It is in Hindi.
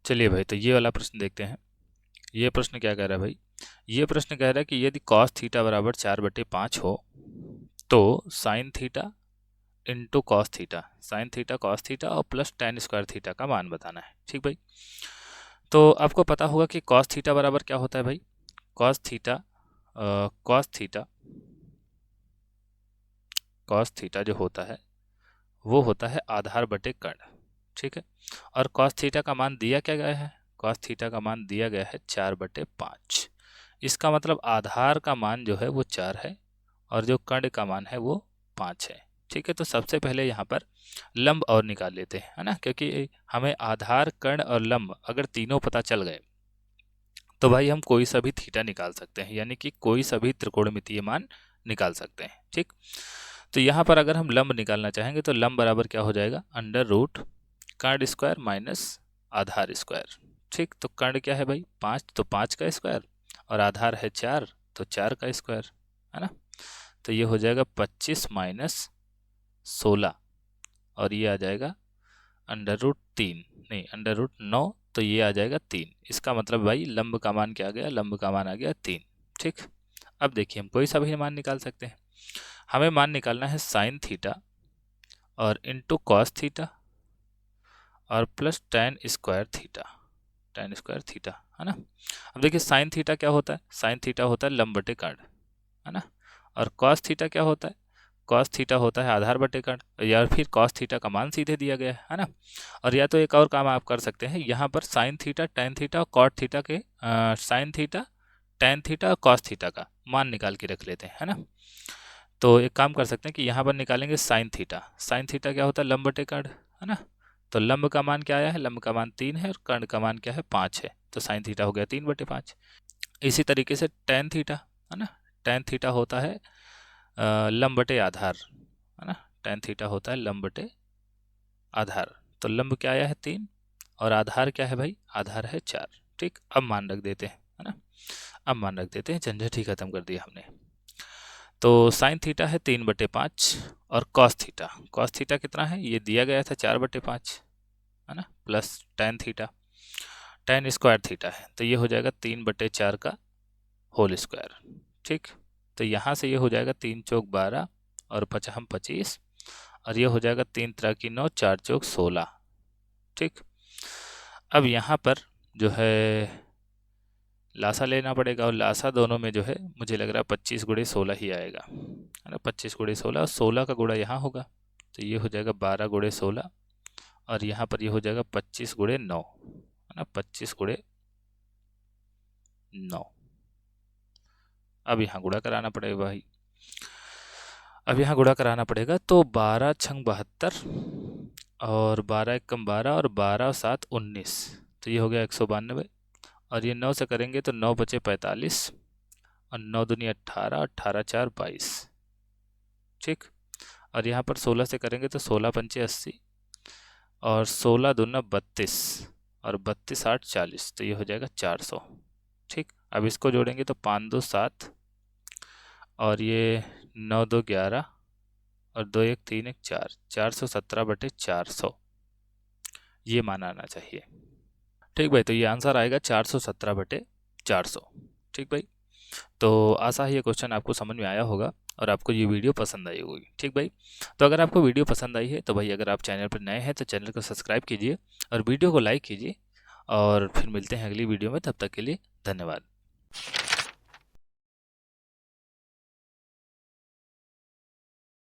चलिए भाई, तो ये वाला प्रश्न देखते हैं। ये प्रश्न क्या कह रहा है भाई? ये प्रश्न कह रहा है कि यदि कॉस थीटा बराबर 4/5 हो तो sine theta into cos theta, sine theta cos theta और प्लस tan स्क्वायर थीटा का मान बताना है। ठीक भाई, तो आपको पता होगा कि कॉस थीटा बराबर क्या होता है भाई? कॉस थीटा कॉस थीटा जो होता है वो होता है आधार बटे कर्ण। ठीक है, और कॉस थीटा का मान दिया क्या गया है? कॉस थीटा का मान दिया गया है 4/5। इसका मतलब आधार का मान जो है वो 4 है और जो कर्ण का मान है वो 5 है। ठीक है, तो सबसे पहले यहाँ पर लंब और निकाल लेते हैं, है ना, क्योंकि हमें आधार, कर्ण और लंब अगर तीनों पता चल गए तो भाई हम कोई सा भी थीटा निकाल सकते हैं, यानी कि कोई सा भी त्रिकोणमितीय मान निकाल सकते हैं। ठीक, तो यहाँ पर अगर हम लंब निकालना चाहेंगे तो लंब बराबर क्या हो जाएगा? अंडर रूट कर्ण स्क्वायर माइनस आधार स्क्वायर। ठीक, तो कर्ण क्या है भाई? 5, तो 5 का स्क्वायर, और आधार है 4 तो 4 का स्क्वायर, है ना। तो ये हो जाएगा 25 माइनस 16 और ये आ जाएगा अंडर रूट 3, नहीं अंडर रूट 9, तो ये आ जाएगा 3। इसका मतलब भाई लंब का मान क्या आ गया? लंब का मान आ गया 3। ठीक, अब देखिए हम कोई सा भी मान निकाल सकते हैं। हमें मान निकालना है साइन थीटा और इंटू कॉस थीटा और plus tan square theta, tan square theta, है ना। अब देखिए साइन थीटा क्या होता है? साइन थीटा होता है लंब बटे कर्ण, है ना। और कॉस थीटा क्या होता है? कॉस थीटा होता है आधार बटे कर्ण, या फिर कॉस थीटा का मान सीधे दिया गया है ना। और या तो एक और काम आप कर सकते हैं, यहाँ पर साइन थीटा, tan थीटा और कॉट थीटा के साइन थीटा, tan थीटा और कॉस थीटा का मान निकाल के रख लेते हैं, है ना। तो एक काम कर सकते हैं कि यहाँ पर निकालेंगे साइन थीटा। साइन थीटा क्या होता है? लंब बटे कर्ण, है ना। तो लंब का मान क्या आया है? लंब का मान 3 है और कर्ण का मान क्या है? 5 है, तो साइन थीटा हो गया 3/5। इसी तरीके से tan थीटा, है ना, tan थीटा होता है लंब बटे आधार, है ना। tan थीटा होता है लंब बटे आधार, तो लंब क्या आया है? 3 और आधार क्या है भाई? आधार है 4। ठीक, अब मान रख देते हैं, है ना। अब मान रख देते हैं, झंझट ही खत्म कर दिया हमने। तो साइन थीटा है 3/5 और कॉस थीटा कितना है? ये दिया गया था 4/5, है ना, plus tan theta, tan square theta है, तो ये हो जाएगा 3/4 का होल स्क्वायर। ठीक, तो यहाँ से ये हो जाएगा 3 चौक 12 और 5 25, और ये हो जाएगा 3 त्रिक 9, 4 चौक 16। ठीक, अब यहाँ पर जो है लासा लेना पड़ेगा, और लासा दोनों में जो है मुझे लग रहा है 25 × 16 ही आएगा, है ना। 25 × 16 और 16 का गुणा यहाँ होगा, तो ये हो जाएगा 12 × 16, और यहाँ पर ये हो जाएगा 25 × 9, है ना, 25 × 9। अब यहाँ गुणा कराना पड़ेगा भाई। अब यहाँ गुणा कराना पड़ेगा, तो 12 छंग 72 और 12 एकम 12 और 12 और 7 19, तो ये हो गया 192। और ये 9 से करेंगे तो 9 बचे 45 और 9 दूनी 18, 18 4 22। ठीक, और यहाँ पर 16 से करेंगे तो 16 पंचे 80 और 16 दूना 32 और 32 8 40, तो ये हो जाएगा 400। ठीक, अब इसको जोड़ेंगे तो 5 2 7 और ये 9 2 11 और 2 1 3 1 4, 417/400 ये मान आना चाहिए। ठीक भाई, तो ये आंसर आएगा 417/400। ठीक भाई, तो आशा है ये क्वेश्चन आपको समझ में आया होगा और आपको ये वीडियो पसंद आई होगी। ठीक भाई, तो अगर आपको वीडियो पसंद आई है तो भाई अगर आप चैनल पर नए हैं तो चैनल को सब्सक्राइब कीजिए और वीडियो को लाइक कीजिए, और फिर मिलते हैं अगली वीडियो में। तब तक के लिए धन्यवाद।